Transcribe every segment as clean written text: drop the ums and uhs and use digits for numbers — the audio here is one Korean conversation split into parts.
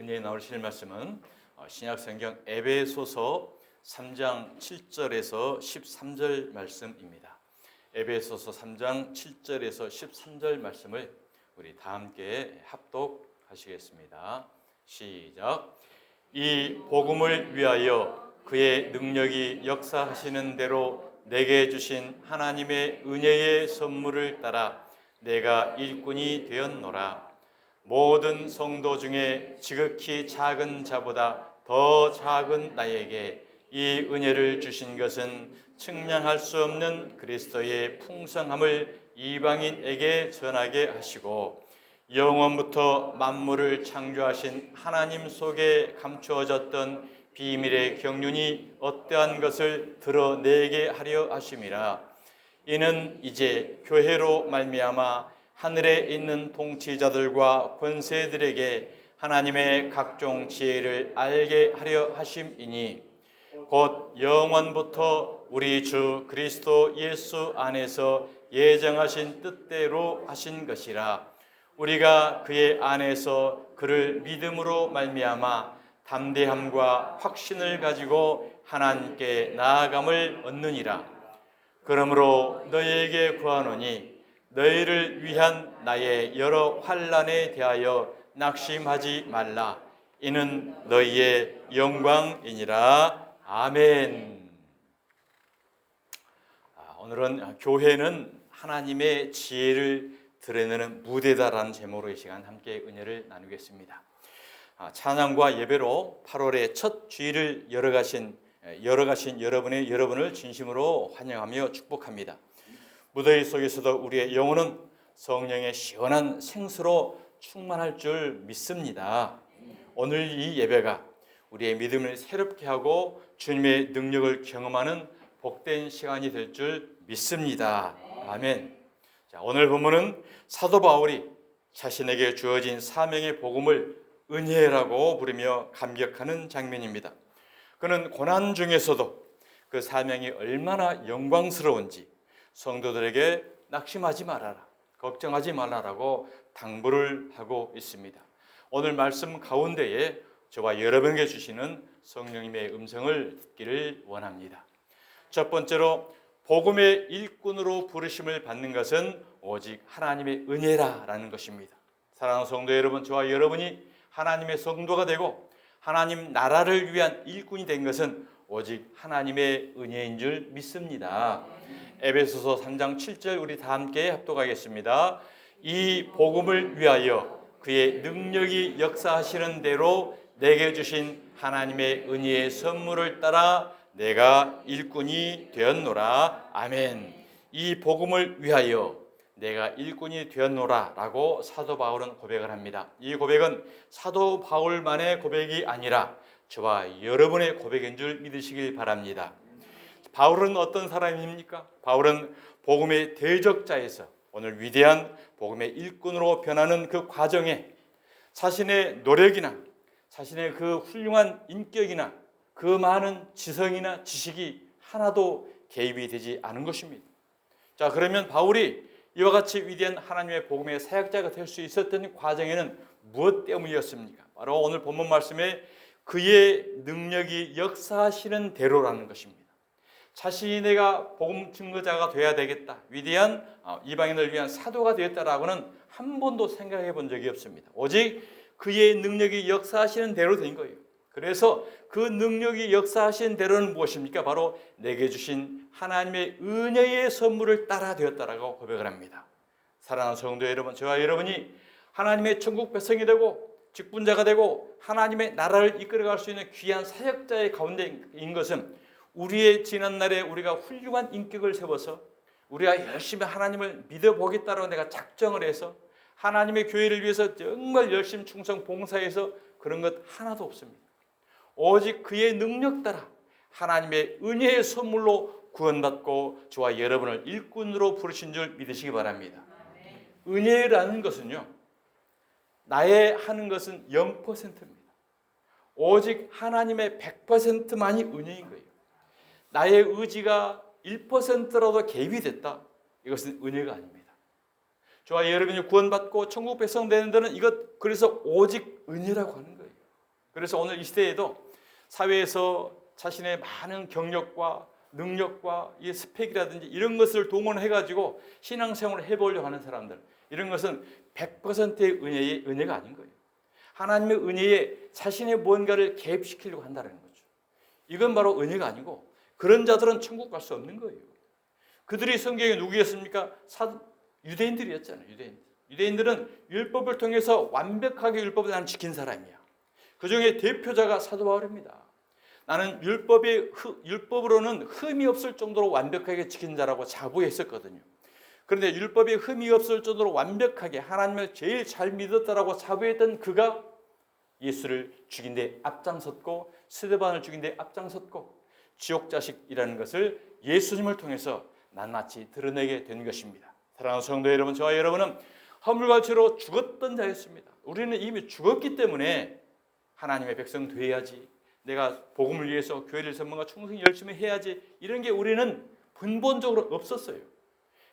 은혜에 나오실 말씀은 신약성경 에베소서 3장 7절에서 13절 말씀입니다. 에베소서 3장 7절에서 13절 말씀을 우리 다 함께 합독하시겠습니다. 시작. 이 복음을 위하여 그의 능력이 역사하시는 대로 내게 주신 하나님의 은혜의 선물을 따라 내가 일꾼이 되었노라. 모든 성도 중에 지극히 작은 자보다 더 작은 나에게 이 은혜를 주신 것은 측량할 수 없는 그리스도의 풍성함을 이방인에게 전하게 하시고 영원부터 만물을 창조하신 하나님 속에 감추어졌던 비밀의 경륜이 어떠한 것을 드러내게 하려 하심이라. 이는 이제 교회로 말미암아 하늘에 있는 통치자들과 권세들에게 하나님의 각종 지혜를 알게 하려 하심이니 곧 영원부터 우리 주 그리스도 예수 안에서 예정하신 뜻대로 하신 것이라. 우리가 그의 안에서 그를 믿음으로 말미암아 담대함과 확신을 가지고 하나님께 나아감을 얻느니라. 그러므로 너희에게 구하노니 너희를 위한 나의 여러 환난에 대하여 낙심하지 말라. 이는 너희의 영광이니라. 아멘. 오늘은 교회는 하나님의 지혜를 드러내는 무대다라는 제목으로 이 시간 함께 은혜를 나누겠습니다. 찬양과 예배로 8월의 첫 주일을 열어가신 여러분을 진심으로 환영하며 축복합니다. 무더위 속에서도 우리의 영혼은 성령의 시원한 생수로 충만할 줄 믿습니다. 오늘 이 예배가 우리의 믿음을 새롭게 하고 주님의 능력을 경험하는 복된 시간이 될 줄 믿습니다. 아멘. 자, 오늘 본문은 사도 바울이 자신에게 주어진 사명의 복음을 은혜라고 부르며 감격하는 장면입니다. 그는 고난 중에서도 그 사명이 얼마나 영광스러운지 성도들에게 낙심하지 말아라, 걱정하지 말라라고 당부를 하고 있습니다. 오늘 말씀 가운데에 저와 여러분에게 주시는 성령님의 음성을 듣기를 원합니다. 첫 번째로 복음의 일꾼으로 부르심을 받는 것은 오직 하나님의 은혜라는 것입니다. 사랑하는 성도 여러분, 저와 여러분이 하나님의 성도가 되고 하나님 나라를 위한 일꾼이 된 것은 오직 하나님의 은혜인 줄 믿습니다. 에베소서 3장 7절 우리 다 함께 합독하겠습니다. 이 복음을 위하여 그의 능력이 역사하시는 대로 내게 주신 하나님의 은혜의 선물을 따라 내가 일꾼이 되었노라. 아멘. 이 복음을 위하여 내가 일꾼이 되었노라 라고 사도 바울은 고백을 합니다. 이 고백은 사도 바울만의 고백이 아니라 저와 여러분의 고백인 줄 믿으시길 바랍니다. 바울은 어떤 사람입니까? 바울은 복음의 대적자에서 오늘 위대한 복음의 일꾼으로 변하는 그 과정에 자신의 노력이나 자신의 그 훌륭한 인격이나 그 많은 지성이나 지식이 하나도 개입이 되지 않은 것입니다. 자, 그러면 바울이 이와 같이 위대한 하나님의 복음의 사역자가 될 수 있었던 과정에는 무엇 때문이었습니까? 바로 오늘 본문 말씀에 그의 능력이 역사하시는 대로라는 것입니다. 자신이 내가 복음 증거자가 되어야 되겠다, 위대한 이방인을 위한 사도가 되었다라고는 한 번도 생각해 본 적이 없습니다. 오직 그의 능력이 역사하시는 대로 된 거예요. 그래서 그 능력이 역사하신 대로는 무엇입니까? 바로 내게 주신 하나님의 은혜의 선물을 따라 되었다라고 고백을 합니다. 사랑하는 성도 여러분, 저와 여러분이 하나님의 천국 백성이 되고 직분자가 되고 하나님의 나라를 이끌어갈 수 있는 귀한 사역자의 가운데인 것은 우리의 지난날에 우리가 훌륭한 인격을 세워서 우리가 열심히 하나님을 믿어보겠다고 내가 작정을 해서 하나님의 교회를 위해서 정말 열심히 충성 봉사해서 그런 것 하나도 없습니다. 오직 그의 능력 따라 하나님의 은혜의 선물로 구원받고 저와 여러분을 일꾼으로 부르신 줄 믿으시기 바랍니다. 은혜라는 것은요, 나의 하는 것은 0%입니다. 오직 하나님의 100%만이 은혜인 거예요. 나의 의지가 1%라도 개입이 됐다, 이것은 은혜가 아닙니다. 저와 여러분이 구원받고 천국 백성 되는 데는 이것, 그래서 오직 은혜라고 하는 거예요. 그래서 오늘 이 시대에도 사회에서 자신의 많은 경력과 능력과 이 스펙이라든지 이런 것을 동원해가지고 신앙생활을 해보려고 하는 사람들, 이런 것은 100%의 은혜가 아닌 거예요. 하나님의 은혜에 자신의 무언가를 개입시키려고 한다는 거죠. 이건 바로 은혜가 아니고 그런 자들은 천국 갈 수 없는 거예요. 그들이 성경에 누구였습니까? 유대인들이었잖아요. 유대인들은 율법을 통해서 완벽하게 율법을 나는 지킨 사람이야. 그 중에 대표자가 사도 바울입니다. 나는 율법으로는 흠이 없을 정도로 완벽하게 지킨 자라고 자부했었거든요. 그런데 율법에 흠이 없을 정도로 완벽하게 하나님을 제일 잘 믿었다라고 자부했던 그가 예수를 죽인 데 앞장섰고 스데반을 죽인 데 앞장섰고 지옥 자식이라는 것을 예수님을 통해서 낱낱이 드러내게 된 것입니다. 사랑하는 성도 여러분, 저와 여러분은 허물과 죄로 죽었던 자였습니다. 우리는 이미 죽었기 때문에 하나님의 백성 되어야지, 내가 복음을 위해서 교회를 선망과 충성히 열심히 해야지, 이런 게 우리는 근본적으로 없었어요.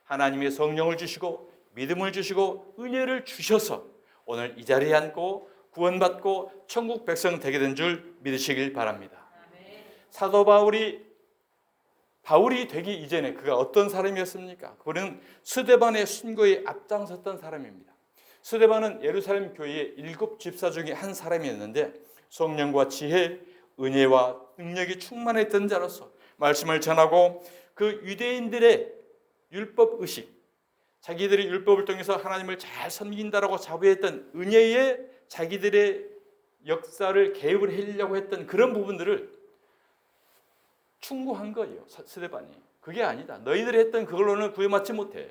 하나님의 성령을 주시고 믿음을 주시고 은혜를 주셔서 오늘 이 자리에 앉고 구원받고 천국 백성 되게 된 줄 믿으시길 바랍니다. 사도 바울이 되기 이전에 그가 어떤 사람이었습니까? 그는 스데반의 순교에 앞장섰던 사람입니다. 스데반은 예루살렘 교회의 7 집사 중에 한 사람이었는데 성령과 지혜, 은혜와 능력이 충만했던 자로서 말씀을 전하고 그 유대인들의 율법 의식, 자기들이 율법을 통해서 하나님을 잘 섬긴다라고 자부했던 은혜에 자기들의 역사를 개입을 하려고 했던 그런 부분들을 충고한 거예요. 스데반이. 그게 아니다. 너희들이 했던 그걸로는 구원받지 못해.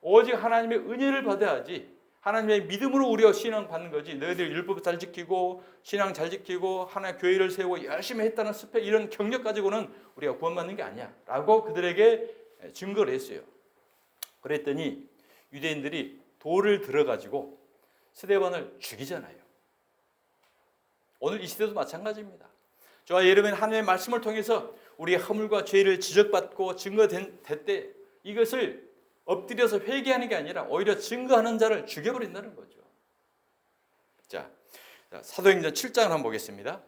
오직 하나님의 은혜를 받아야지. 하나님의 믿음으로 우리가 신앙 받는 거지. 너희들 율법 잘 지키고 신앙 잘 지키고 하나의 교회를 세우고 열심히 했다는 스펙, 이런 경력 가지고는 우리가 구원받는 게 아니야 라고 그들에게 증거를 했어요. 그랬더니 유대인들이 돌을 들어가지고 스데반을 죽이잖아요. 오늘 이 시대도 마찬가지입니다. 저와 여러분, 하나님의 말씀을 통해서 우리의 허물과 죄를 지적받고 증거된 때 이것을 엎드려서 회개하는 게 아니라 오히려 증거하는 자를 죽여버린다는 거죠. 자, 사도행전 7장을 한번 보겠습니다.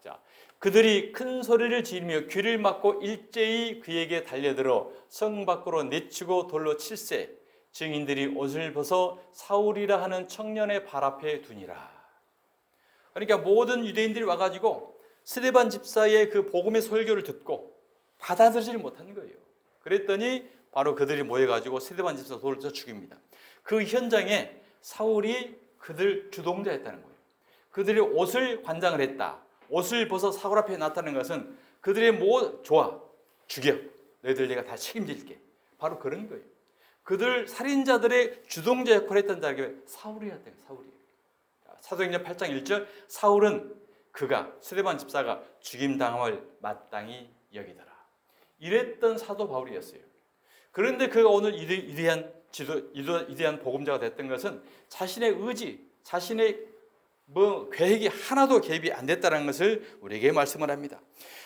자, 그들이 큰 소리를 지르며 귀를 막고 일제히 그에게 달려들어 성 밖으로 내치고 돌로 칠세, 증인들이 옷을 벗어 사울이라 하는 청년의 발 앞에 두니라. 그러니까 모든 유대인들이 와가지고 스데반 집사의 그 복음의 설교를 듣고 받아들이지 못한 거예요. 그랬더니 바로 그들이 모여가지고 스데반 집사 돌을 쳐 죽입니다. 그 현장에 사울이 그들 주동자였다는 거예요. 그들이 옷을 관장을 했다. 옷을 벗어 사울 앞에 놨다는 것은 그들의 좋아, 죽여. 너희들 내가 다 책임질게. 바로 그런 거예요. 그들 살인자들의 주동자 역할을 했던 자가 사울이었대요. 사울이. 사도행전 8장 1절, 사울은 그가 스데반 집사가 죽임당함을 마땅히 여기더라. 이랬던 사도 바울이었어요. 그런데 그가 오늘 위대한 복음자가 됐던 것은 자신의 의지, 자신의 계획이 하나도 개입이 안 됐다는 것을 우리에게 말씀을 합니다.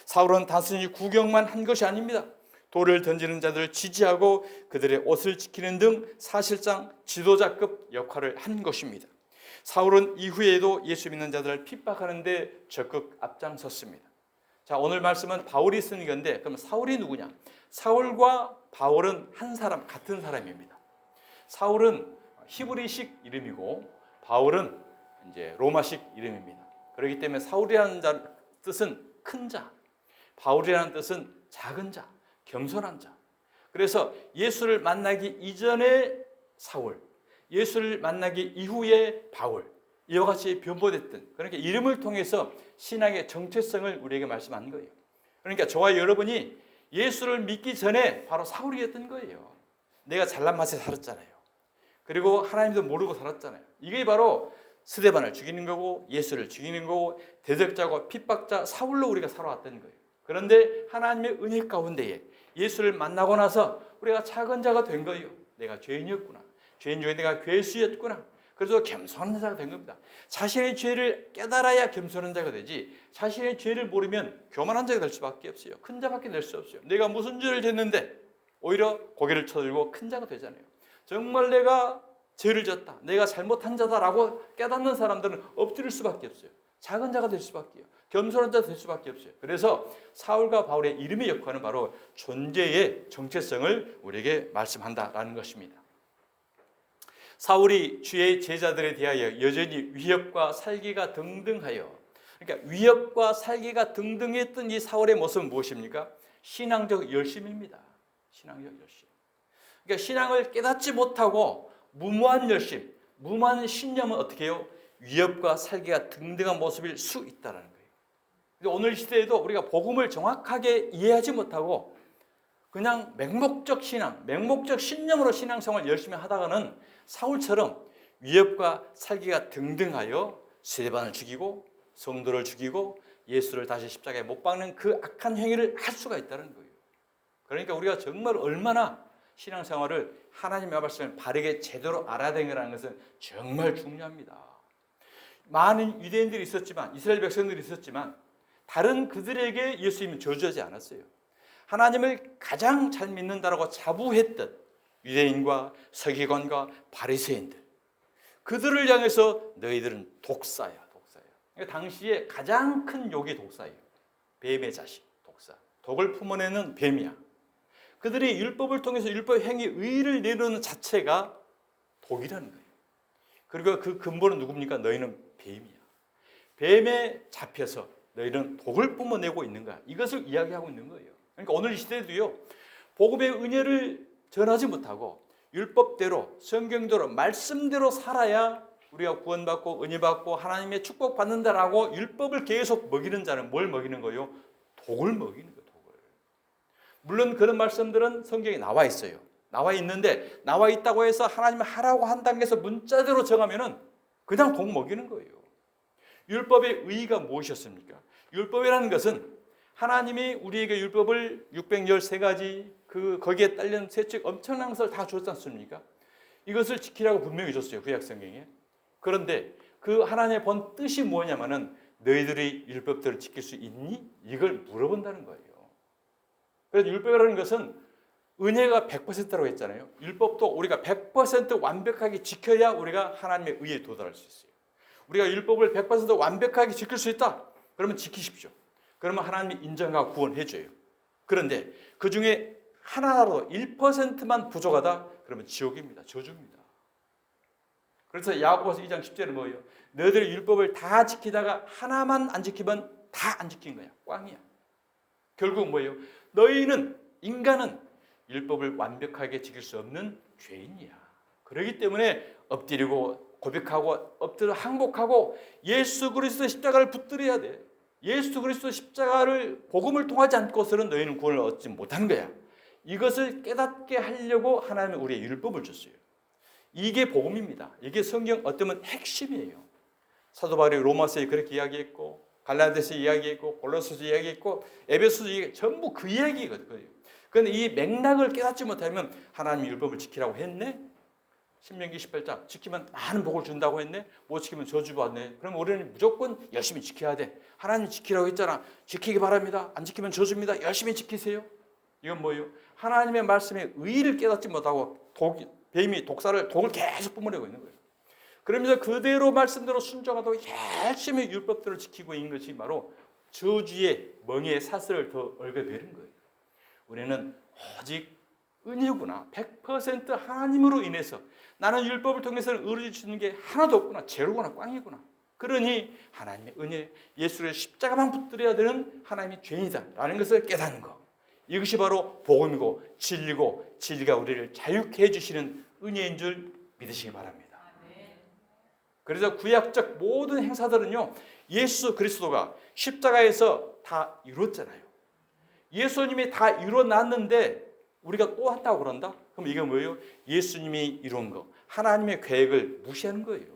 사울은 단순히 구경만 한 것이 아닙니다. 돌을 던지는 자들을 지지하고 그들의 옷을 지키는 등 사실상 지도자급 역할을 한 것입니다. 사울은 이후에도 예수 믿는 자들을 핍박하는 데 적극 앞장섰습니다. 자, 오늘 말씀은 바울이 쓴 건데, 그럼 사울이 누구냐? 사울과 바울은 한 사람, 같은 사람입니다. 사울은 히브리식 이름이고 바울은 이제 로마식 이름입니다. 그렇기 때문에 사울이라는 뜻은 큰 자, 바울이라는 뜻은 작은 자, 겸손한 자. 그래서 예수를 만나기 이전에 사울, 예수를 만나기 이후에 바울, 이와 같이 변모됐던, 그러니까 이름을 통해서 신앙의 정체성을 우리에게 말씀한 거예요. 그러니까 저와 여러분이 예수를 믿기 전에 바로 사울이었던 거예요. 내가 잘난 맛에 살았잖아요. 그리고 하나님도 모르고 살았잖아요. 이게 바로 스데반을 죽이는 거고 예수를 죽이는 거고 대적자고 핍박자 사울로 우리가 살아왔던 거예요. 그런데 하나님의 은혜 가운데에 예수를 만나고 나서 우리가 작은 자가 된 거예요. 내가 죄인이었구나. 죄인 중에 내가 괴수였구나. 그래서 겸손한 자가 된 겁니다. 자신의 죄를 깨달아야 겸손한 자가 되지, 자신의 죄를 모르면 교만한 자가 될 수밖에 없어요. 큰 자밖에 될 수 없어요. 내가 무슨 죄를 졌는데 오히려 고개를 쳐들고 큰 자가 되잖아요. 정말 내가 죄를 졌다, 내가 잘못한 자다라고 깨닫는 사람들은 엎드릴 수밖에 없어요. 작은 자가 될 수밖에요. 겸손한 자 될 수밖에 없어요. 그래서 사울과 바울의 이름의 역할은 바로 존재의 정체성을 우리에게 말씀한다라는 것입니다. 사울이 주의 제자들에 대하여 여전히 위협과 살기가 등등하여, 그러니까 위협과 살기가 등등했던 이 사울의 모습은 무엇입니까? 신앙적 열심입니다. 신앙적 열심. 그러니까 신앙을 깨닫지 못하고 무모한 열심, 무모한 신념은 어떻게 해요? 위협과 살기가 등등한 모습일 수 있다는 거예요. 오늘 시대에도 우리가 복음을 정확하게 이해하지 못하고 그냥 맹목적 신앙, 맹목적 신념으로 신앙생활을 열심히 하다가는 사울처럼 위협과 살기가 등등하여 스데반을 죽이고 성도를 죽이고 예수를 다시 십자가에 못 박는 그 악한 행위를 할 수가 있다는 거예요. 그러니까 우리가 정말 얼마나 신앙생활을 하나님의 말씀을 바르게 제대로 알아야 되는 것은 정말 중요합니다. 많은 유대인들이 있었지만, 이스라엘 백성들이 있었지만 다른 그들에게 예수님은 저주하지 않았어요. 하나님을 가장 잘 믿는다라고 자부했던 유대인과 서기관과 바리새인들, 그들을 향해서 너희들은 독사야, 독사야. 그러니까 당시에 가장 큰 욕이 독사예요. 뱀의 자식, 독사. 독을 품어내는 뱀이야. 그들이 율법을 통해서 율법 행위 의를 내놓는 자체가 독이라는 거예요. 그리고 그 근본은 누굽니까? 너희는 뱀이야. 뱀에 잡혀서 너희는 독을 뿜어내고 있는 거야. 이것을 이야기하고 있는 거예요. 그러니까 오늘 이 시대도요, 복음의 은혜를 전하지 못하고 율법대로, 성경대로, 말씀대로 살아야 우리가 구원받고 은혜받고 하나님의 축복받는다라고 율법을 계속 먹이는 자는 뭘 먹이는 거예요? 독을 먹이는 거예요. 독을. 물론 그런 말씀들은 성경에 나와 있어요. 나와 있는데 나와 있다고 해서 하나님이 하라고 한 단계에서 문자대로 정하면은 그냥 독 먹이는 거예요. 율법의 의의가 무엇이었습니까? 율법이라는 것은 하나님이 우리에게 율법을 613가지 거기에 딸린 세책 엄청난 것을 다 줬지 않습니까? 이것을 지키라고 분명히 줬어요. 구약 성경에. 그런데 그 하나님의 본 뜻이 뭐냐면은 너희들이 율법들을 지킬 수 있니? 이걸 물어본다는 거예요. 그래서 율법이라는 것은 은혜가 100%라고 했잖아요. 율법도 우리가 100% 완벽하게 지켜야 우리가 하나님의 의에 도달할 수 있어요. 우리가 율법을 100% 완벽하게 지킬 수 있다. 그러면 지키십시오. 그러면 하나님이 인정하고 구원해 줘요. 그런데 그 중에 하나라도 1%만 부족하다. 그러면 지옥입니다. 저주입니다. 그래서 야고보서 2장 10절에 뭐예요? 너희들이 율법을 다 지키다가 하나만 안 지키면 다 안 지킨 거야. 꽝이야. 결국 뭐예요? 너희는, 인간은 율법을 완벽하게 지킬 수 없는 죄인이야. 그렇기 때문에 엎드리고 고백하고 엎드려 항복하고 예수 그리스도 십자가를 붙들어야 돼. 예수 그리스도 십자가를 복음을 통하지 않고서는 너희는 구원을 얻지 못하는 거야. 이것을 깨닫게 하려고 하나님은 우리의 율법을 줬어요. 이게 복음입니다. 이게 성경 어쩌면 핵심이에요. 사도 바울이 로마서에 그렇게 이야기했고 갈라디아서에 이야기했고 골로새서에 이야기했고 에베소서 이야기 전부 그 이야기거든요. 그런데 이 맥락을 깨닫지 못하면 하나님이 율법을 지키라고 했네. 신명기 18장 지키면 많은 복을 준다고 했네. 못 지키면 저주받네. 그럼 우리는 무조건 열심히 지켜야 돼. 하나님 지키라고 했잖아. 지키기 바랍니다. 안 지키면 저주입니다. 열심히 지키세요. 이건 뭐예요? 하나님의 말씀에 의의를 깨닫지 못하고 뱀이 독을 계속 뿜어내고 있는 거예요. 그러면서 그대로 말씀대로 순종하고 열심히 율법들을 지키고 있는 것이 바로 저주의 멍에의 사슬을 더 얽게 되는 거예요. 우리는 오직 은혜구나. 100% 하나님으로 인해서 나는 율법을 통해서는 의를 주는 게 하나도 없구나. 제로구나. 꽝이구나. 그러니 하나님의 은혜, 예수를 십자가만 붙들어야 되는 하나님이 죄인이다라는 것을 깨닫는 것. 이것이 바로 복음이고 진리고 진리가 우리를 자유케 해주시는 은혜인 줄 믿으시기 바랍니다. 그래서 구약적 모든 행사들은요, 예수 그리스도가 십자가에서 다 이뤘잖아요. 예수님이 다 이뤄놨는데 우리가 또 한다고 그런다? 그럼 이게 뭐예요? 예수님이 이룬 거, 하나님의 계획을 무시하는 거예요.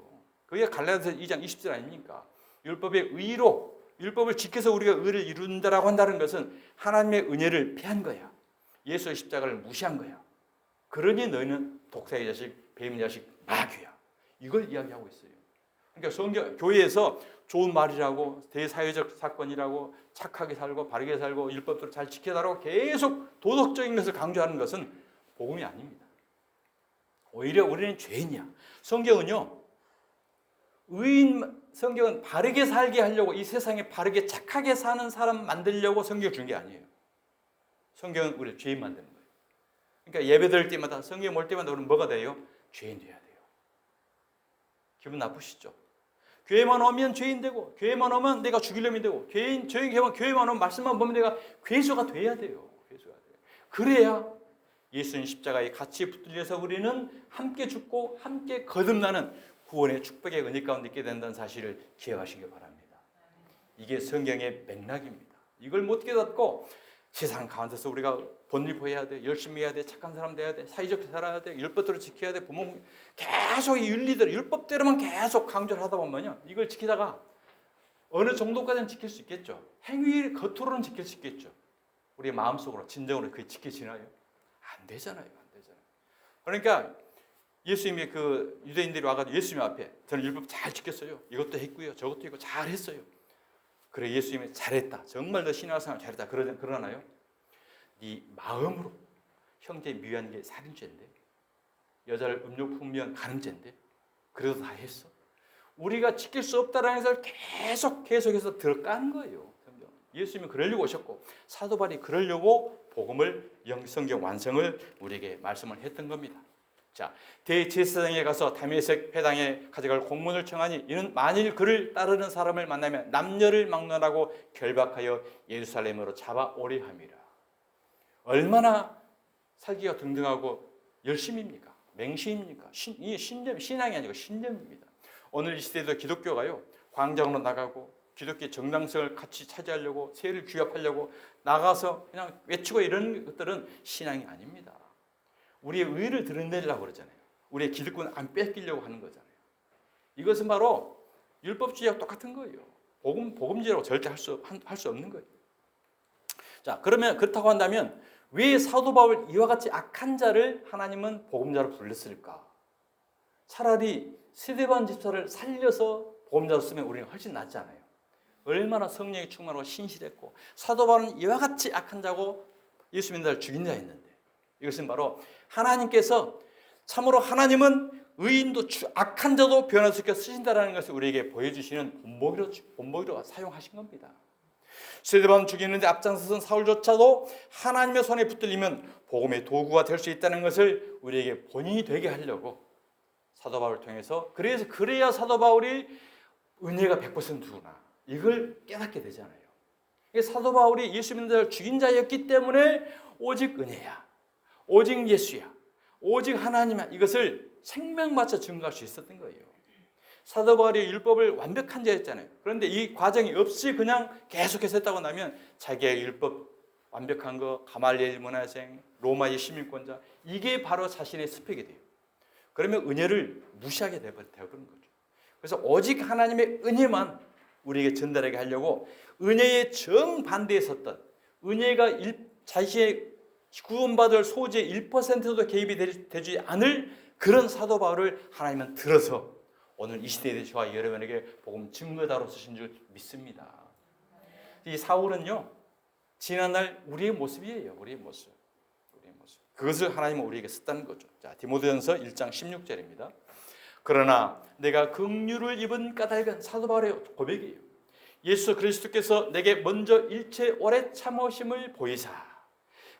그게 갈라디아서 2장 20절 아닙니까? 율법의 의로, 율법을 지켜서 우리가 의를 이룬다라고 한다는 것은 하나님의 은혜를 피한 거야. 예수의 십자가를 무시한 거야. 그러니 너희는 독사의 자식, 뱀의 자식, 마귀야. 이걸 이야기하고 있어요. 그러니까 성경, 교회에서 좋은 말이라고, 대사회적 사건이라고, 착하게 살고 바르게 살고 율법들을 잘 지켜달라고 계속 도덕적인 것을 강조하는 것은 복음이 아닙니다. 오히려 우리는 죄인이야. 성경은요, 의인 성경은 바르게 살게 하려고, 이 세상에 바르게 착하게 사는 사람 만들려고 성경 준 게 아니에요. 성경은 우리를 죄인 만드는 거예요. 그러니까 예배 드릴 때마다, 성경 올 때마다 우리는 뭐가 돼요? 죄인 돼야 돼요. 기분 나쁘시죠? 교회만 오면 죄인 되고, 교회만 오면 내가 죽일 놈이 되고, 교회만 오면 말씀만 보면 내가 괴수가 돼야 돼요. 괴수가 돼요. 그래야 예수님 십자가에 같이 붙들려서 우리는 함께 죽고 함께 거듭나는 구원의 축복의 은혜 가운데 있게 된다는 사실을 기억하시기 바랍니다. 이게 성경의 맥락입니다. 이걸 못 깨닫고 세상 가운데서 우리가 본립해야 돼, 열심히 해야 돼, 착한 사람 돼야 돼, 사회적으로 살아야 돼, 율법대로 지켜야 돼, 부모 계속 이 윤리대로 율법대로만 계속 강조를 하다 보면요, 이걸 지키다가 어느 정도까지는 지킬 수 있겠죠. 행위 겉으로는 지킬 수 있겠죠. 우리 마음속으로 진정으로 그게 지켜지나요? 안 되잖아요. 안 되잖아요. 그러니까 예수님이 그 유대인들이 와가지고 예수님 앞에 저는 율법 잘 지켰어요. 이것도 했고요, 저것도 했고 잘 했어요. 그래, 예수님이 잘했다, 정말 너 신앙생활 잘했다 그러나요? 네 마음으로 형제 미워하는 게 살인죄인데, 여자를 음욕 품으면 간음죄인데, 그래도 다 했어. 우리가 지킬 수 없다라는 것을 계속해서 들어간 거예요. 예수님이 그러려고 오셨고, 사도 바울이 그러려고 복음을, 성경 완성을 우리에게 말씀을 했던 겁니다. 자, 대제사장에 가서 다메섹 회당에 가져갈 공문을 청하니, 이는 만일 그를 따르는 사람을 만나면 남녀를 막론하고 결박하여 예루살렘으로 잡아오려 함이라. 얼마나 살기가 등등하고 열심입니까? 맹신입니까? 신앙이 아니고 신념입니다. 오늘 이 시대에도 기독교가요, 광장으로 나가고 기독교의 정당성을 같이 차지하려고, 세를 규합하려고 나가서 그냥 외치고 이런 것들은 신앙이 아닙니다. 우리의 의를 드러내려고 그러잖아요. 우리의 기득권을 안 뺏기려고 하는 거잖아요. 이것은 바로 율법주의와 똑같은 거예요. 복음주의라고 절대 할 수 없는 거예요. 자, 그러면 그렇다고 한다면 왜 사도 바울 이와 같이 악한 자를 하나님은 복음자로 불렀을까? 차라리 스데반 집사를 살려서 복음자로 쓰면 우리는 훨씬 낫지 않아요? 얼마나 성령이 충만하고 신실했고, 사도 바울은 이와 같이 악한 자고 예수 믿는 자를 죽인 자였는데, 이것은 바로 하나님께서 참으로 하나님은 의인도 악한 자도 변화시켜 쓰신다라는 것을 우리에게 보여주시는 본보기로 사용하신 겁니다. 스데반 죽이는데 앞장서선 사울조차도 하나님의 손에 붙들리면 복음의 도구가 될 수 있다는 것을 우리에게 본인이 되게 하려고 사도 바울을 통해서, 그래야 사도 바울이 은혜가 100%구나, 이걸 깨닫게 되잖아요. 사도 바울이 예수 믿는 자를 죽인 자였기 때문에 오직 은혜야, 오직 예수야, 오직 하나님이야, 이것을 생명마쳐 증거할 수 있었던 거예요. 사도 바울이 율법을 완벽한 자였잖아요. 그런데 이 과정이 없이 그냥 계속해서 했다고 나면 자기의 율법 완벽한 거, 가말리엘 문화생, 로마의 시민권자, 이게 바로 자신의 스펙이 돼요. 그러면 은혜를 무시하게 되어버린 거죠. 그래서 오직 하나님의 은혜만 우리에게 전달하게 하려고 은혜의 정반대에 섰던, 은혜가 자신의 구원받을 소재의 1%도 개입이 되지 않을 그런 사도 바울을 하나님은 들어서 오늘 이 시대에 저와 여러분에게 복음 증거자로 쓰신 줄 믿습니다. 이 사울은요, 지난날 우리의 모습이에요. 우리의 모습. 그것을 하나님은 우리에게 썼다는 거죠. 자, 디모데전서 1장 16절입니다. 그러나 내가 긍휼을 입은 까닭은, 사도 바울의 고백이에요. 예수 그리스도께서 내게 먼저 일체 오래 참으심을 보이사,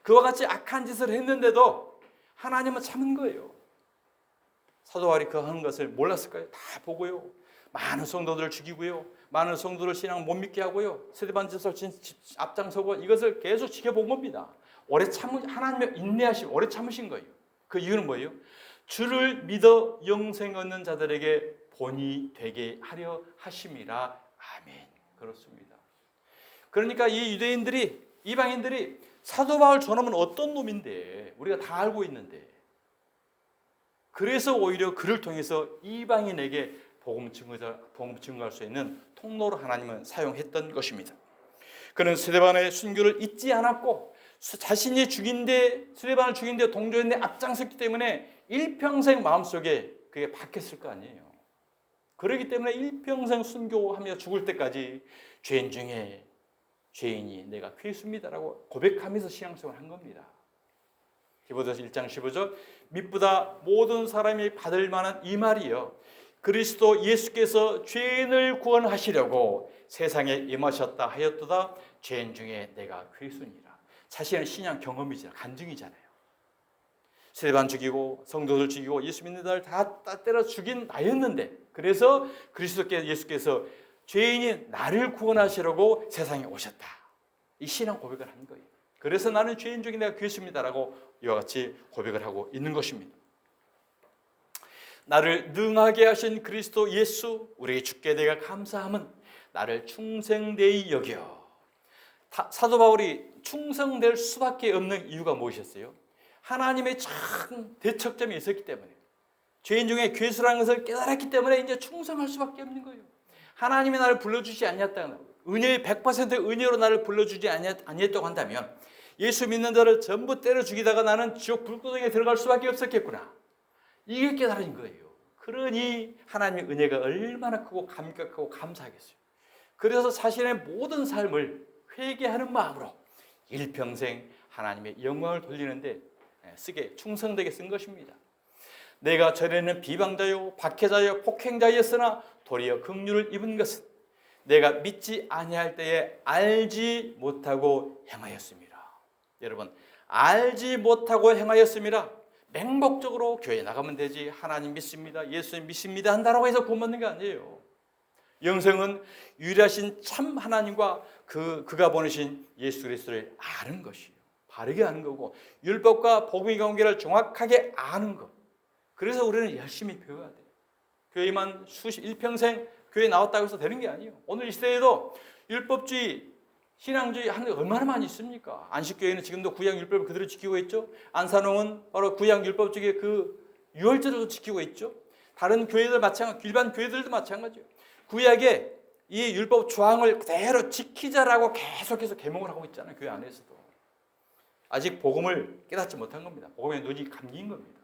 그와 같이 악한 짓을 했는데도 하나님은 참은 거예요. 사도 바울이 그 하는 것을 몰랐을까요? 다 보고요, 많은 성도들을 죽이고요, 많은 성도를 신앙 못 믿게 하고요, 스데반 집사를 앞장서고 이것을 계속 지켜본 겁니다. 하나님의 인내하심, 오래 참으신 거예요. 그 이유는 뭐예요? 주를 믿어 영생 얻는 자들에게 본이 되게 하려 하심이라. 아멘. 그렇습니다. 그러니까 이 유대인들이, 이방인들이 사도 바울 저놈은 어떤 놈인데, 우리가 다 알고 있는데, 그래서 오히려 그를 통해서 이방인에게 복음 증거할 수 있는 통로로 하나님은 사용했던 것입니다. 그는 스데반의 순교를 잊지 않았고, 자신이 스데반을 죽인 데 동조했는데 앞장섰기 때문에 일평생 마음속에 그게 박혔을 거 아니에요. 그렇기 때문에 일평생 순교하며 죽을 때까지 죄인 중에 죄인이 내가 괴수입니다라고 고백하면서 신앙생활을 한 겁니다. 디모데전서 1장 15절, mit보다 모든 사람이 받을 만한 이 말이요, 그리스도 예수께서 죄인을 구원하시려고 세상에 임하셨다 하였도다. 죄인 중에 내가 그리스도니라. 사실은 신앙 경험이잖아요. 간증이잖아요. 스데반 죽이고 성도들 죽이고 예수 믿는 자를 다 때려 죽인 나였는데, 그래서 예수께서 죄인인 나를 구원하시려고 세상에 오셨다. 이 신앙 고백을 하는 거예요. 그래서 나는 죄인 중에 내가 그리스도입니다라고 이와 같이 고백을 하고 있는 것입니다. 나를 능하게 하신 그리스도 예수, 우리에게 주께 내가 감사함은 나를 충성되이 여겨. 사도 바울이 충성될 수밖에 없는 이유가 무엇이었어요? 하나님의 참 대척점이 있었기 때문에, 죄인 중에 괴수라는 것을 깨달았기 때문에 이제 충성할 수밖에 없는 거예요. 하나님이 나를 불러주지 아니했다는, 은혜의 100% 은혜로 나를 불러주지 아니했다고 한다면 예수 믿는 자를 전부 때려 죽이다가 나는 지옥 불구덩이에 들어갈 수밖에 없었겠구나. 이게 깨달은 거예요. 그러니 하나님의 은혜가 얼마나 크고 감격하고 감사하겠어요. 그래서 자신의 모든 삶을 회개하는 마음으로 일평생 하나님의 영광을 돌리는데 충성되게 쓴 것입니다. 내가 전에는 비방자요 박해자요 폭행자였으나 도리어 긍휼을 입은 것은 내가 믿지 아니할 때에 알지 못하고 행하였습니다. 여러분, 알지 못하고 행하였습니다. 맹목적으로 교회 나가면 되지, 하나님 믿습니다, 예수님 믿습니다 한다라고 해서 구원받는 게 아니에요. 영생은 유일하신 참 하나님과 그가 보내신 예수 그리스도를 아는 것이에요. 바르게 아는 거고, 율법과 복음의 관계를 정확하게 아는 것. 그래서 우리는 열심히 배워야 돼요. 교회만 일평생 교회 나왔다고 해서 되는 게 아니에요. 오늘 이 시대에도 율법주의, 신앙주의 하는 게 얼마나 많이 있습니까? 안식교회는 지금도 구약 율법을 그대로 지키고 있죠. 안산홍은 바로 구약 율법 중에 그 유월절도 지키고 있죠. 다른 교회들 마찬가지, 일반 교회들도 마찬가지예요. 구약에 이 율법 조항을 그대로 지키자라고 계속해서 계명을 하고 있잖아요. 교회 안에서도. 아직 복음을 깨닫지 못한 겁니다. 복음의 눈이 감긴 겁니다.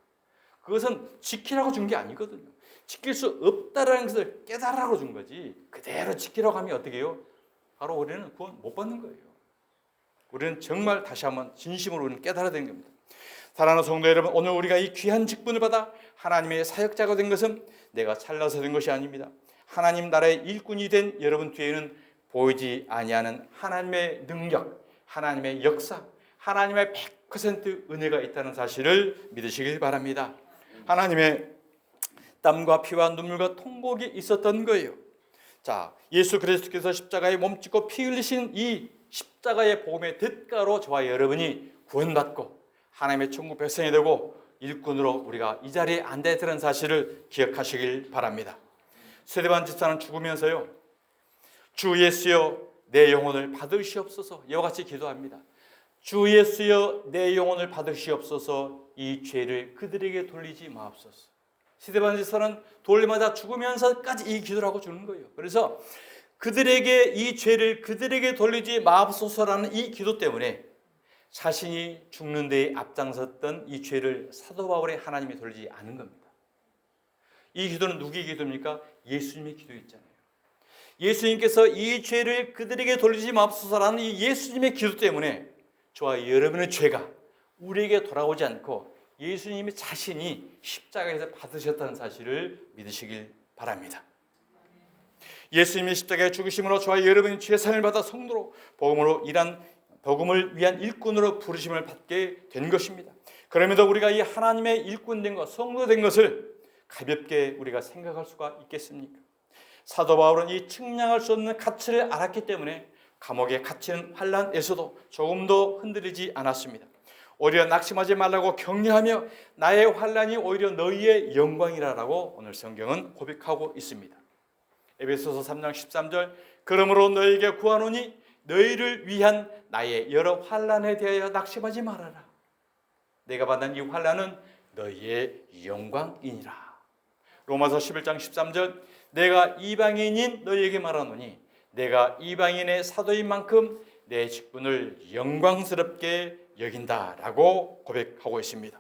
그것은 지키라고 준 게 아니거든요. 지킬 수 없다라는 것을 깨달으라고 준 거지, 그대로 지키라고 하면 어떻게 해요? 바로 우리는 구원 못 받는 거예요. 우리는 정말 다시 한번 진심으로 우리는 깨달아야 되는 겁니다. 사랑하는 성도 여러분, 오늘 우리가 이 귀한 직분을 받아 하나님의 사역자가 된 것은 내가 잘나서 된 것이 아닙니다. 하나님 나라의 일꾼이 된 여러분 뒤에는 보이지 아니하는 하나님의 능력, 하나님의 역사, 하나님의 100% 은혜가 있다는 사실을 믿으시길 바랍니다. 하나님의 땀과 피와 눈물과 통곡이 있었던 거예요. 자, 예수 그리스도께서 십자가에 몸짓고 피 흘리신 이 십자가의 복음의 대가로 저와 여러분이 구원받고 하나님의 천국 백성이 되고 일꾼으로 우리가 이 자리에 앉아있다는 사실을 기억하시길 바랍니다. 스데반 집사는 죽으면서요, 주 예수여 내 영혼을 받으시옵소서 이와 같이 기도합니다. 주 예수여 내 영혼을 받으시옵소서, 이 죄를 그들에게 돌리지 마옵소서. 스데반 집사는 돌리마다 죽으면서까지 이 기도를 하고 주는 거예요. 그래서 그들에게 이 죄를 그들에게 돌리지 마옵소서라는 이 기도 때문에 자신이 죽는 데에 앞장섰던 이 죄를 사도 바울의 하나님이 돌리지 않은 겁니다. 이 기도는 누구의 기도입니까? 예수님의 기도였잖아요. 예수님께서 이 죄를 그들에게 돌리지 마옵소서라는 이 예수님의 기도 때문에 저와 여러분의 죄가 우리에게 돌아오지 않고 예수님이 자신이 십자가에서 받으셨다는 사실을 믿으시길 바랍니다. 예수님이 십자가에 죽으심으로 저와 여러분이 죄사함을 받아 성도로 복음을 위한 일꾼으로 부르심을 받게 된 것입니다. 그럼에도 우리가 이 하나님의 일꾼된 것, 성도된 것을 가볍게 우리가 생각할 수가 있겠습니까? 사도 바울은 이 측량할 수 없는 가치를 알았기 때문에 감옥에 갇히는 환난에서도 조금도 흔들리지 않았습니다. 오히려 낙심하지 말라고 격려하며 나의 환난이 오히려 너희의 영광이라고 오늘 성경은 고백하고 있습니다. 에베소서 3장 13절, 그러므로 너희에게 구하노니 너희를 위한 나의 여러 환난에 대하여 낙심하지 말아라. 내가 받은 이 환난은 너희의 영광이니라. 로마서 11장 13절, 내가 이방인인 너희에게 말하노니 내가 이방인의 사도인 만큼 내 직분을 영광스럽게 여긴다라고 고백하고 있습니다.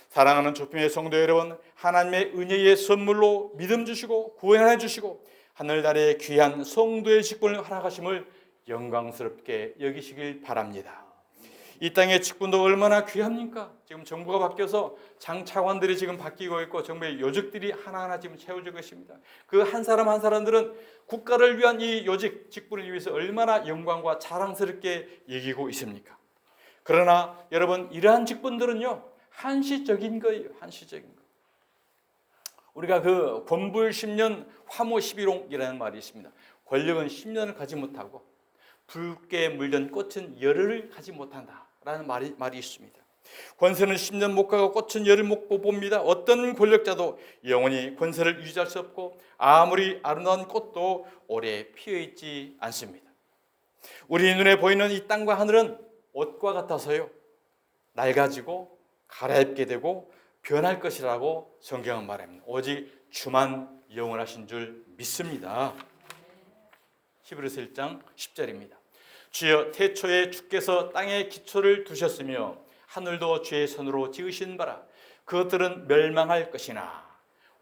사랑하는 조평의 성도 여러분, 하나님의 은혜의 선물로 믿음 주시고 구원해 주시고 하늘나라의 귀한 성도의 직분을 허락하심을 영광스럽게 여기시길 바랍니다. 이 땅의 직분도 얼마나 귀합니까? 지금 정부가 바뀌어서 장차관들이 지금 바뀌고 있고 정부의 요직들이 하나하나 지금 채워질 것입니다. 그 한 사람 한 사람들은 국가를 위한 이 요직 직분을 위해서 얼마나 영광과 자랑스럽게 여기고 있습니까? 그러나 여러분, 이러한 직분들은요, 한시적인 거예요. 한시적인 거. 우리가 그 권불 10년 화무 11홍이라는 말이 있습니다. 권력은 10년을 가지 못하고 붉게 물든 꽃은 열흘을 가지 못한다라는 말이 있습니다. 권세는 10년 못 가고 꽃은 열흘 못 봅니다. 어떤 권력자도 영원히 권세를 유지할 수 없고 아무리 아름다운 꽃도 오래 피어있지 않습니다. 우리 눈에 보이는 이 땅과 하늘은 옷과 같아서요, 낡아지고 갈아입게 되고 변할 것이라고 성경은 말합니다. 오직 주만 영원하신 줄 믿습니다. 히브리서 1장 10절입니다. 주여, 태초에 주께서 땅에 기초를 두셨으며 하늘도 주의 손으로 지으신 바라. 그것들은 멸망할 것이나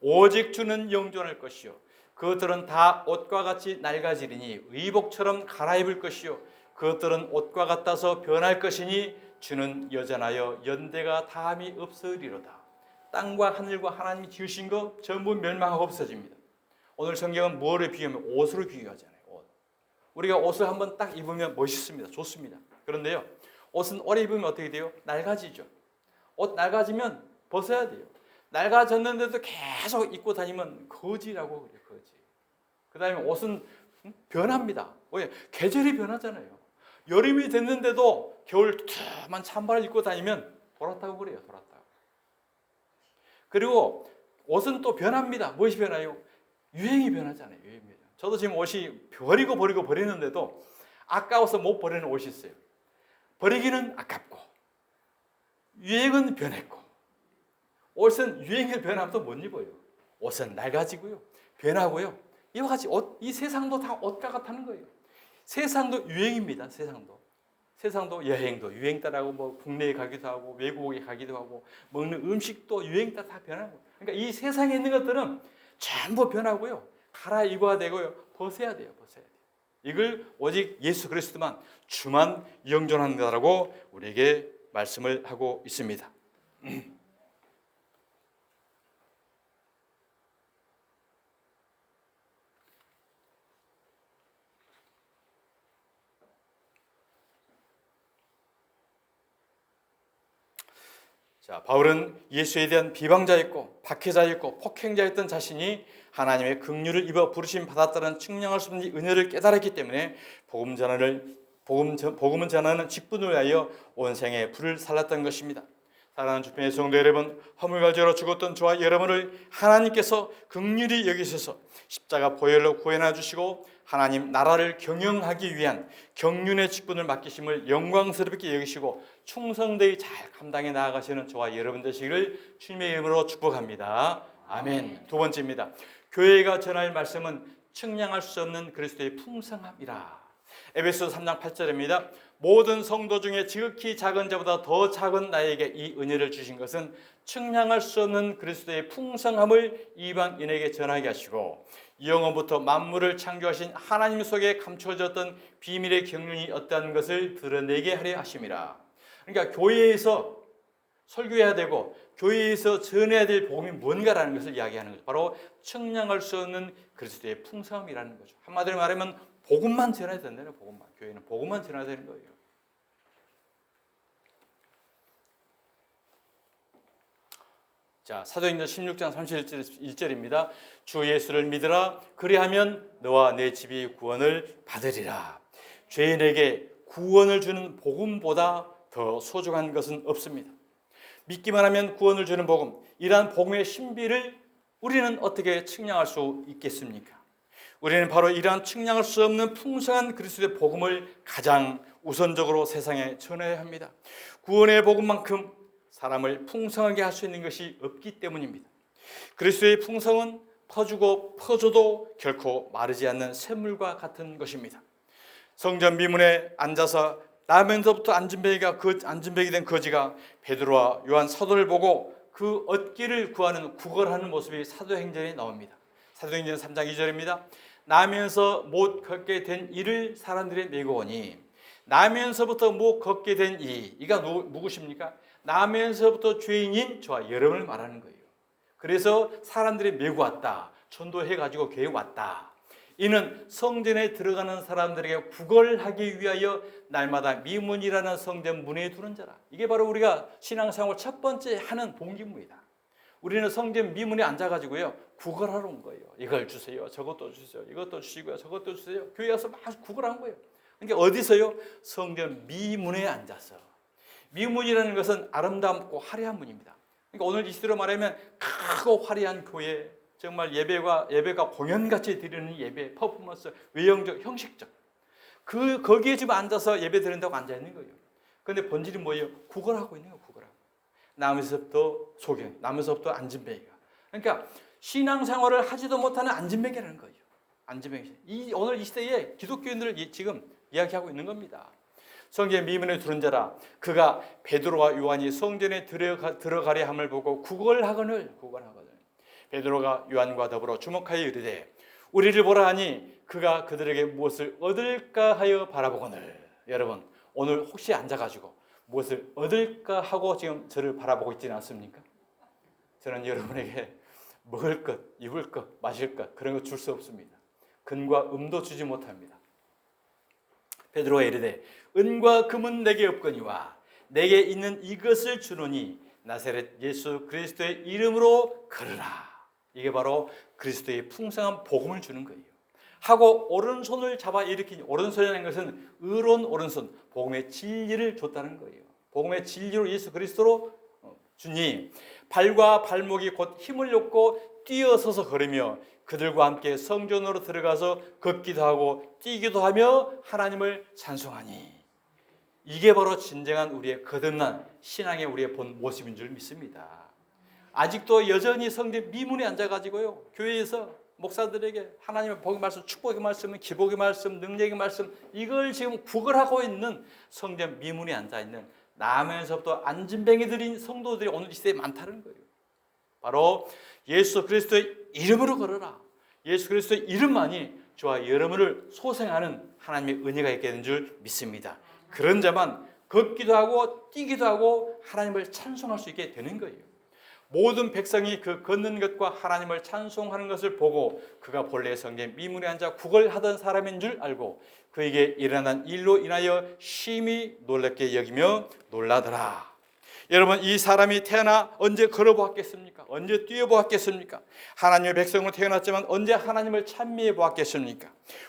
오직 주는 영존할 것이요, 그것들은 다 옷과 같이 낡아지리니 의복처럼 갈아입을 것이요, 그것들은 옷과 같아서 변할 것이니 주는 여전하여 연대가 다함이 없으리로다. 땅과 하늘과 하나님이 지으신 것 전부 멸망하고 없어집니다. 오늘 성경은 뭐를 비유하면 옷으로 비유하잖아요. 옷. 우리가 옷을 한번 딱 입으면 멋있습니다. 좋습니다. 그런데요, 옷은 오래 입으면 어떻게 돼요? 낡아지죠. 옷 낡아지면 벗어야 돼요. 낡아졌는데도 계속 입고 다니면 거지라고 그래요. 거지. 그 다음에 옷은 변합니다. 왜? 계절이 변하잖아요. 여름이 됐는데도 겨울 두툼한 찬바를 입고 다니면 돌았다고 그래요. 돌았다고. 그리고 옷은 또 변합니다. 무엇이 변해요? 유행이 변하잖아요. 유행이 변해요. 저도 지금 옷이 버리는데도 아까워서 못 버리는 옷이 있어요. 버리기는 아깝고 유행은 변했고, 옷은 유행이 변하면 못 입어요. 옷은 낡아지고요, 변하고요. 이와 같이 이 세상도 다 옷과 같다는 거예요. 세상도 유행입니다. 세상도 여행도 유행 따라하고, 뭐 국내에 가기도 하고 외국에 가기도 하고, 먹는 음식도 유행 따라 다 변하고. 그러니까 이 세상에 있는 것들은 전부 변하고요, 갈아입어야 되고요, 벗어야 돼요. 이걸 오직 예수 그리스도만, 주만 영존한다라고 우리에게 말씀을 하고 있습니다. 자, 바울은 예수에 대한 비방자였고 박해자였고 폭행자였던 자신이 하나님의 긍휼을 입어 부르심 받았다는 측량할 수 없는 은혜를 깨달았기 때문에 복음은 전하는 직분을 위하여 온 생에 불을 살랐던 것입니다. 사랑하는 주편의 성도 여러분, 허물과 죄로 죽었던 저와 여러분을 하나님께서 긍휼히 여기셔서 십자가 보혈로 구원해 주시고 하나님 나라를 경영하기 위한 경륜의 직분을 맡기심을 영광스럽게 여기시고 충성되이 잘 감당해 나아가시는 저와 여러분 되시기를 주님의 이름으로 축복합니다. 아멘. 두 번째입니다. 교회가 전할 말씀은 측량할 수 없는 그리스도의 풍성함이라. 에베소서 3장 8절입니다. 모든 성도 중에 지극히 작은 자보다 더 작은 나에게 이 은혜를 주신 것은 측량할 수 없는 그리스도의 풍성함을 이방인에게 전하게 하시고 영원부터 만물을 창조하신 하나님 속에 감춰졌던 비밀의 경륜이 어떠한 것을 드러내게 하려 하심이라. 그러니까 교회에서 설교해야 되고 교회에서 전해야 될 복음이 뭔가라는 것을 이야기하는 거죠. 바로 측량할 수 없는 그리스도의 풍성함이라는 거죠. 한마디로 말하면 복음만 전해야 된다는, 복음만. 교회는 복음만 전해야 되는 거예요. 자, 사도행전 16장 31절입니다. 주 예수를 믿으라. 그리하면 너와 내 집이 구원을 받으리라. 죄인에게 구원을 주는 복음보다 더 소중한 것은 없습니다. 믿기만 하면 구원을 주는 복음, 이러한 복음의 신비를 우리는 어떻게 측량할 수 있겠습니까? 우리는 바로 이러한 측량할 수 없는 풍성한 그리스도의 복음을 가장 우선적으로 세상에 전해야 합니다. 구원의 복음만큼 사람을 풍성하게 할 수 있는 것이 없기 때문입니다. 그리스도의 풍성은 퍼주고 퍼줘도 결코 마르지 않는 샘물과 같은 것입니다. 성전 미문에 앉아서 나면서부터 안진뱅이 된 거지가 베드로와 요한 사도를 보고 그 얻기를 구하는 구걸하는 모습이 사도행전에 나옵니다. 사도행전 3장 2절입니다. 나면서 못 걷게 된 이를 사람들이 메고 오니 나면서부터 못 걷게 된 이가 누구십니까? 나면서부터 죄인인 저와 여러분을 말하는 거예요. 그래서 사람들이 메고 왔다. 전도해가지고 교회에 왔다. 이는 성전에 들어가는 사람들에게 구걸하기 위하여 날마다 미문이라는 성전 문에 두는 자라. 이게 바로 우리가 신앙생활 첫 번째 하는 동기입니다. 우리는 성전 미문에 앉아가지고요 구걸하러 온 거예요. 이걸 주세요, 저것도 주세요, 이것도 주시고요, 저것도 주세요. 교회 와서 막 구걸한 거예요. 그러니까 어디서요? 성전 미문에 앉아서. 미문이라는 것은 아름답고 화려한 문입니다. 그러니까 오늘 이 시대로 말하면 크고 화려한 교회, 정말 예배가 공연같이 드리는 예배, 퍼포먼스, 외형적, 형식적. 거기에 지금 앉아서 예배 드린다고 앉아 있는 거예요. 그런데 본질이 뭐예요? 구걸하고 있는 거예요. 구걸하고. 남에서부터 소경, 남에서부터 안진뱅이가. 그러니까 신앙생활을 하지도 못하는 안진뱅이라는 거예요. 안진뱅이. 오늘 이 시대에 기독교인들을 지금 이야기하고 있는 겁니다. 성전 미문에 두른 자라. 그가 베드로와 요한이 성전에 들어가려 함을 보고 구걸하거늘. 베드로가 요한과 더불어 주목하여 이르되 우리를 보라 하니 그가 그들에게 무엇을 얻을까 하여 바라보거늘. 여러분 오늘 혹시 앉아가지고 무엇을 얻을까 하고 지금 저를 바라보고 있지는 않습니까? 저는 여러분에게 먹을 것, 입을 것, 마실 것 그런 거 줄 수 없습니다. 금과 음도 주지 못합니다. 베드로가 이르되 은과 금은 내게 없거니와 내게 있는 이것을 주노니 나사렛 예수 그리스도의 이름으로 걸으라. 이게 바로 그리스도의 풍성한 복음을 주는 거예요. 하고 오른손을 잡아 일으키니, 오른손이라는 것은 의로운 오른손, 복음의 진리를 줬다는 거예요. 복음의 진리로 예수 그리스도로 주니 발과 발목이 곧 힘을 얻고 뛰어서서 걸으며 그들과 함께 성전으로 들어가서 걷기도 하고 뛰기도 하며 하나님을 찬송하니. 이게 바로 진정한 우리의 거듭난 신앙의 우리의 본 모습인 줄 믿습니다. 아직도 여전히 성전 미문에 앉아가지고요 교회에서 목사들에게 하나님의 복의 말씀, 축복의 말씀, 기복의 말씀, 능력의 말씀 이걸 지금 구걸하고 있는 성전 미문에 앉아있는 나면서부터 안진뱅이들인 성도들이 오늘 이 시대에 많다는 거예요. 바로 예수 그리스도의 이름으로 걸어라. 예수 그리스도의 이름만이 저와 여러분을 소생하는 하나님의 은혜가 있게 되는 줄 믿습니다. 그런 자만 걷기도 하고 뛰기도 하고 하나님을 찬송할 수 있게 되는 거예요. 모든 백성이 그 걷는 것과 하나님을 찬송하는 것을 보고 그가 본래 성전 미문에 앉아 구걸하던 사람인 줄 알고 그에게 일어난 일로 인하여 심히 놀랍게 여기며 놀라더라. 여러분 이 사람이 태어나 언제 걸어보았겠습니까? 언제 뛰어보았겠습니까? 하나님의 백성으로 태어났지만 언제 하나님을 찬미해 보았겠습니까?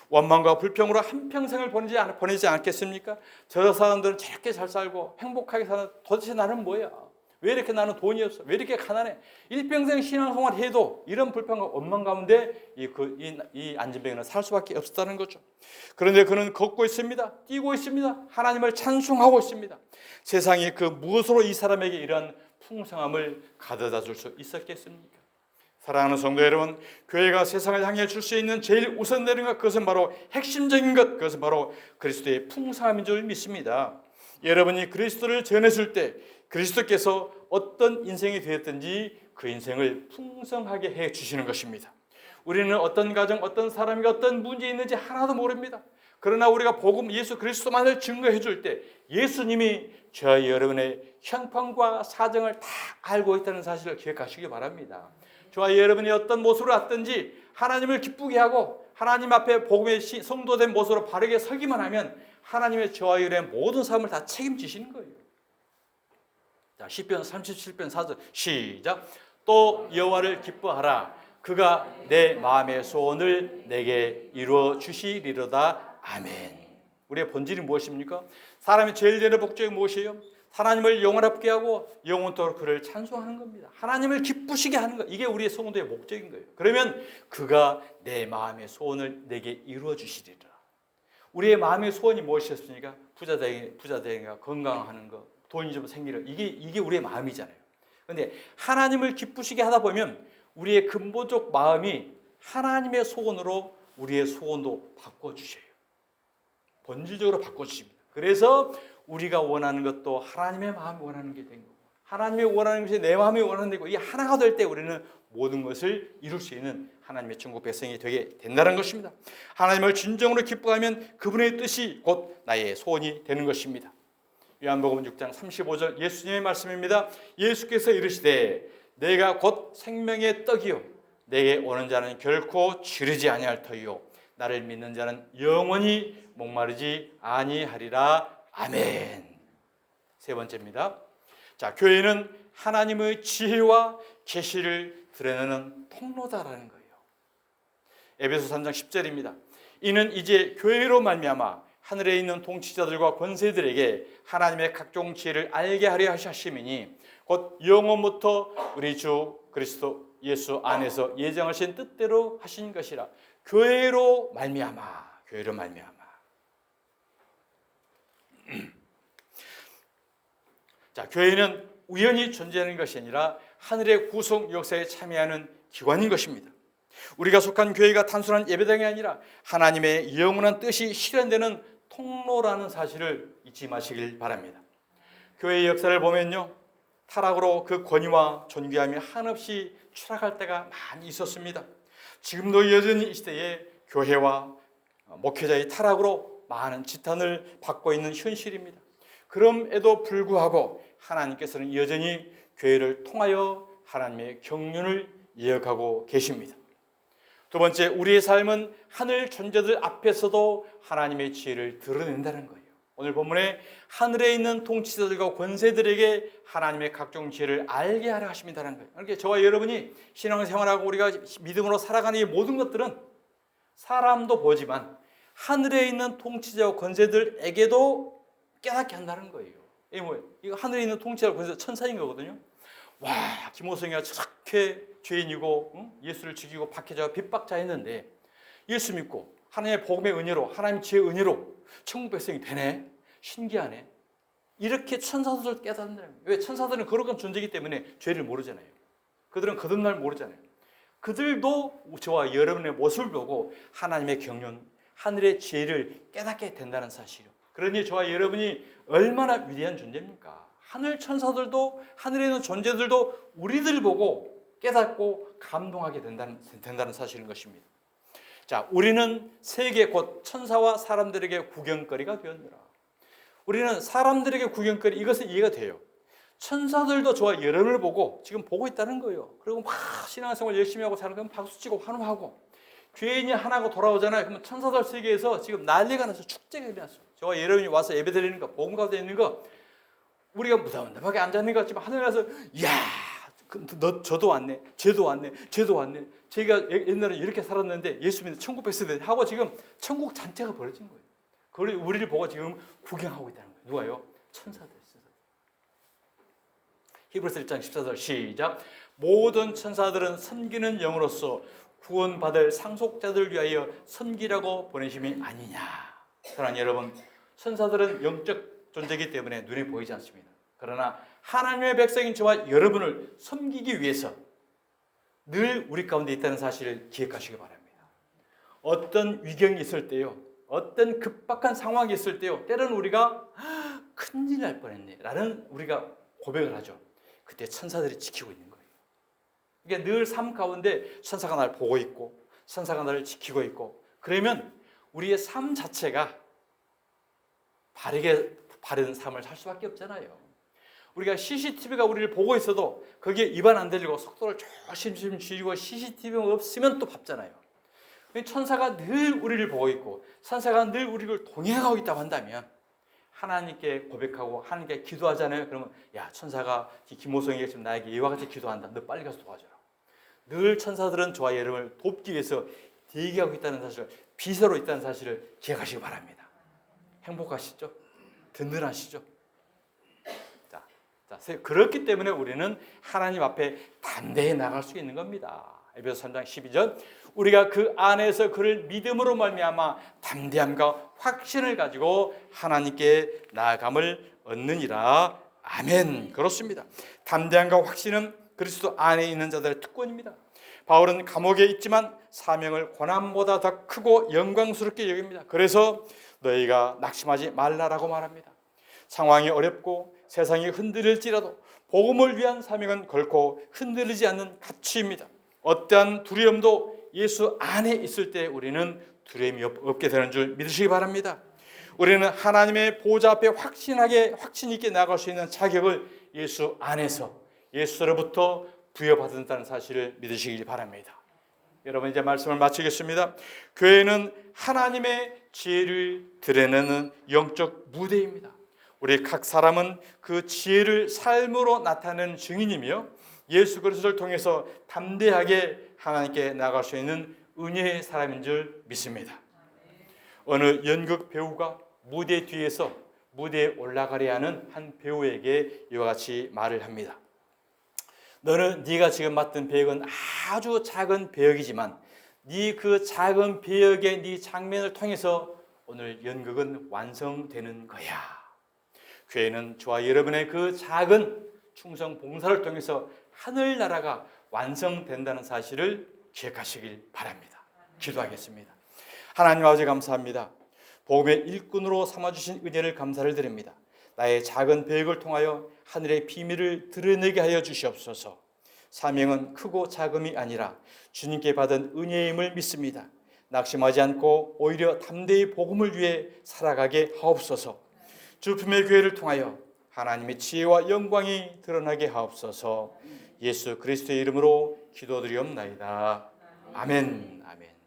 원망과 불평으로 한평생을 보내지 않겠습니까? 저 사람들은 저렇게 잘 살고 행복하게 사는 도대체 나는 뭐야? 왜 이렇게 나는 돈이 없어? 왜 이렇게 가난해? 일평생 신앙생활 해도 이런 불평과 원망 가운데 이 안진뱅이는 살 수밖에 없었다는 거죠. 그런데 그는 걷고 있습니다. 뛰고 있습니다. 하나님을 찬송하고 있습니다. 세상이 그 무엇으로 이 사람에게 이러한 풍성함을 가져다 줄 수 있었겠습니까? 사랑하는 성도 여러분, 교회가 세상을 향해 줄 수 있는 제일 우선되는 것, 그것은 바로 핵심적인 것, 그것은 바로 그리스도의 풍성함인 줄 믿습니다. 여러분이 그리스도를 전했을 때 그리스도께서 어떤 인생이 되었든지 그 인생을 풍성하게 해 주시는 것입니다. 우리는 어떤 가정, 어떤 사람이 어떤 문제 있는지 하나도 모릅니다. 그러나 우리가 복음 예수 그리스도만을 증거해 줄 때 예수님이 저와 여러분의 형편과 사정을 다 알고 있다는 사실을 기억하시기 바랍니다. 저와 여러분이 어떤 모습으로 왔든지 하나님을 기쁘게 하고 하나님 앞에 복음의 성도된 모습으로 바르게 서기만 하면 하나님의 저와 여러분의 모든 삶을 다 책임지시는 거예요. 자, 시편 37편 4절 시작. 또 여호와를 기뻐하라. 그가 내 마음의 소원을 내게 이루어 주시리로다. 아멘. 우리의 본질이 무엇입니까? 사람이 제일 되는 목적이 무엇이에요? 하나님을 영원하게 하고 영원토록 그를 찬송하는 겁니다. 하나님을 기쁘시게 하는 것, 이게 우리의 성도의 목적인 거예요. 그러면 그가 내 마음의 소원을 내게 이루어 주시리라. 우리의 마음의 소원이 무엇이었습니까? 부자 되기가 건강하는 것, 돈이 좀 생기는, 이게 우리의 마음이잖아요. 그런데 하나님을 기쁘시게 하다 보면 우리의 근본적 마음이 하나님의 소원으로 우리의 소원도 바꿔주셔요. 본질적으로 바꿔주십니다. 그래서 우리가 원하는 것도 하나님의 마음이 원하는 게 된 거고, 하나님이 원하는 것이 내 마음이 원하는 게 되고, 이게 하나가 될 때 우리는 모든 것을 이룰 수 있는 하나님의 천국 백성이 되게 된다는 것입니다. 하나님을 진정으로 기뻐하면 그분의 뜻이 곧 나의 소원이 되는 것입니다. 요한복음 6장 35절 예수님의 말씀입니다. 예수께서 이르시되 내가 곧 생명의 떡이요 내게 오는 자는 결코 지르지 아니할 터이요 나를 믿는 자는 영원히 목마르지 아니하리라. 아멘. 세 번째입니다. 자, 교회는 하나님의 지혜와 계시를 드러내는 통로다라는 거예요. 에베소 3장 10절입니다. 이는 이제 교회로 말미암아 하늘에 있는 통치자들과 권세들에게 하나님의 각종 지혜를 알게 하려 하심이니 곧 영원부터 우리 주 그리스도 예수 안에서 예정하신 뜻대로 하신 것이라. 교회로 말미암아. 자, 교회는 우연히 존재하는 것이 아니라 하늘의 구속 역사에 참여하는 기관인 것입니다. 우리가 속한 교회가 단순한 예배당이 아니라 하나님의 영원한 뜻이 실현되는 통로라는 사실을 잊지 마시길 바랍니다. 교회의 역사를 보면요, 타락으로 그 권위와 존귀함이 한없이 추락할 때가 많이 있었습니다. 지금도 여전히 이 시대에 교회와 목회자의 타락으로 많은 지탄을 받고 있는 현실입니다. 그럼에도 불구하고 하나님께서는 여전히 교회를 통하여 하나님의 경륜을 이어가고 계십니다. 두 번째, 우리의 삶은 하늘 존재들 앞에서도 하나님의 지혜를 드러낸다는 거예요. 오늘 본문에 하늘에 있는 통치자들과 권세들에게 하나님의 각종 지혜를 알게 하려 하십니다라는 거예요. 그러니까 저와 여러분이 신앙생활하고 우리가 믿음으로 살아가는 이 모든 것들은 사람도 보지만 하늘에 있는 통치자와 권세들에게도 깨닫게 한다는 거예요. 이게 뭐예요? 이거 하늘에 있는 통치자와 권세 천사인 거거든요. 와, 김호성이가 저렇게 죄인이고 예수를 죽이고 박해자와 핍박자였는데 예수 믿고 하나님의 복음의 은혜로 하나님 지혜의 은혜로 천국 백성이 되네. 신기하네. 이렇게 천사들을 깨닫는다. 왜? 천사들은 거룩한 존재이기 때문에 죄를 모르잖아요. 그들은 거듭날 모르잖아요. 그들도 저와 여러분의 모습을 보고 하나님의 경륜, 하늘의 지혜를 깨닫게 된다는 사실이요. 그러니 저와 여러분이 얼마나 위대한 존재입니까? 하늘 천사들도 하늘에 있는 존재들도 우리들 보고 깨닫고 감동하게 된다는 사실인 것입니다. 자, 우리는 세계 곧 천사와 사람들에게 구경거리가 되었느라. 우리는 사람들에게 구경거리, 이것은 이해가 돼요. 천사들도 저와 여러분을 보고 지금 보고 있다는 거예요. 그리고 막 신앙생활 열심히 하고 사는 건 박수치고 환호하고 죄인이 하나가 돌아오잖아요. 그러면 천사들 세계에서 지금 난리가 나서 축제가 일어났어요. 저와 여러분이 와서 예배드리는 거, 복음 가운데 있는 거, 우리가 무덤덤하게 앉아있는 것 같지만 하늘에 가서 이야, 저도 왔네, 쟤도 왔네, 쟤도 왔네. 제가 옛날에 이렇게 살았는데 예수 믿는 천국 백성들 하고 지금 천국 잔치가 벌어진 거예요. 그걸 우리를 보고 지금 구경하고 있다는 거예요. 누가요? 천사들. 히브리서 1장 14절 시작. 모든 천사들은 섬기는 영으로서 구원받을 상속자들을 위하여 섬기라고 보내심이 아니냐. 사랑하는 여러분, 천사들은 영적 존재이기 때문에 눈에 보이지 않습니다. 그러나 하나님의 백성인 저와 여러분을 섬기기 위해서 늘 우리 가운데 있다는 사실을 기억하시기 바랍니다. 어떤 위경이 있을 때요, 어떤 급박한 상황이 있을 때요, 때로는 우리가 큰일 날 뻔했네 라는 우리가 고백을 하죠. 그때 천사들이 지키고 있는 거예요. 이게 늘 삶 가운데 천사가 나를 보고 있고 천사가 나를 지키고 있고, 그러면 우리의 삶 자체가 바른 삶을 살 수밖에 없잖아요. 우리가 CCTV가 우리를 보고 있어도 거기에 입안 안 들리고 속도를 조심조심 줄이고 CCTV가 없으면 또 밟잖아요. 천사가 늘 우리를 보고 있고 천사가 늘 우리를 동행하고 있다고 한다면 하나님께 고백하고 하나님께 기도하잖아요. 그러면 야, 천사가 김호성이가 지금 나에게 이와 같이 기도한다. 너 빨리 가서 도와줘라. 늘 천사들은 저와 여러분을 돕기 위해서 대기하고 있다는 사실을, 비서로 있다는 사실을 기억하시기 바랍니다. 행복하시죠? 든든하시죠? 자, 그렇기 때문에 우리는 하나님 앞에 담대히 나갈 수 있는 겁니다. 에베소 3장 12절 우리가 그 안에서 그를 믿음으로 말미암아 담대함과 확신을 가지고 하나님께 나아감을 얻느니라. 아멘. 그렇습니다. 담대함과 확신은 그리스도 안에 있는 자들의 특권입니다. 바울은 감옥에 있지만 사명을 고난보다 더 크고 영광스럽게 여깁니다. 그래서 너희가 낙심하지 말라라고 말합니다. 상황이 어렵고 세상이 흔들릴지라도 복음을 위한 사명은 결코 흔들리지 않는 가치입니다. 어떠한 두려움도 예수 안에 있을 때 우리는 두려움이 없게 되는 줄 믿으시기 바랍니다. 우리는 하나님의 보좌 앞에 확신 있게 나갈 수 있는 자격을 예수 안에서 예수로부터 부여받는다는 사실을 믿으시기 바랍니다. 여러분, 이제 말씀을 마치겠습니다. 교회는 하나님의 지혜를 드러내는 영적 무대입니다. 우리 각 사람은 그 지혜를 삶으로 나타내는 증인이며 예수 그리스도를 통해서 담대하게 하나님께 나아갈 수 있는 은혜의 사람인 줄 믿습니다. 어느 연극 배우가 무대 뒤에서 무대에 올라가려 하는 한 배우에게 이와 같이 말을 합니다. 너는 네가 지금 맡은 배역은 아주 작은 배역이지만 네 그 작은 배역의 네 장면을 통해서 오늘 연극은 완성되는 거야. 교회는 저와 여러분의 그 작은 충성 봉사를 통해서 하늘나라가 완성된다는 사실을 기억하시길 바랍니다. 기도하겠습니다. 하나님 아버지 감사합니다. 복음의 일꾼으로 삼아주신 은혜를 감사를 드립니다. 나의 작은 배역을 통하여 하늘의 비밀을 드러내게 하여 주시옵소서. 사명은 크고 작음이 아니라 주님께 받은 은혜임을 믿습니다. 낙심하지 않고 오히려 담대히 복음을 위해 살아가게 하옵소서. 주품의 교회를 통하여 하나님의 지혜와 영광이 드러나게 하옵소서. 예수 그리스도의 이름으로 기도드리옵나이다. 아멘. 아멘.